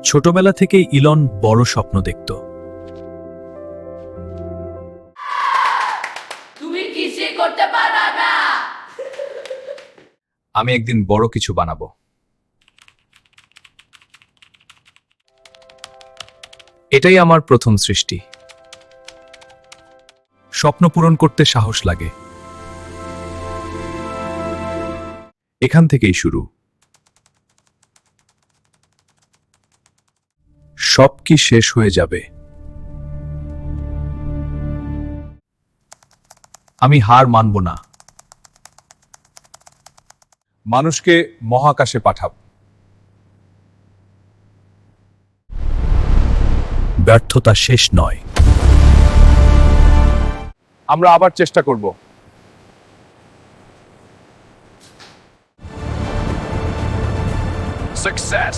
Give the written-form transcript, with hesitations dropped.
ছোটবেলা থেকেই ইলন বড় স্বপ্ন দেখত। তুমি কিছুই করতে পারবে না। আমি একদিন বড় কিছু বানাবো। এটাই আমার প্রথম সৃষ্টি। স্বপ্ন পূরণ করতে সাহস লাগে। এখান থেকেই শুরু। সব কি শেষ হয়ে যাবে? আমি হার মানব না। মানুষকে মহাকাশে পাঠাব। ব্যর্থতা শেষ নয়। আমরা আবার চেষ্টা করব। Success!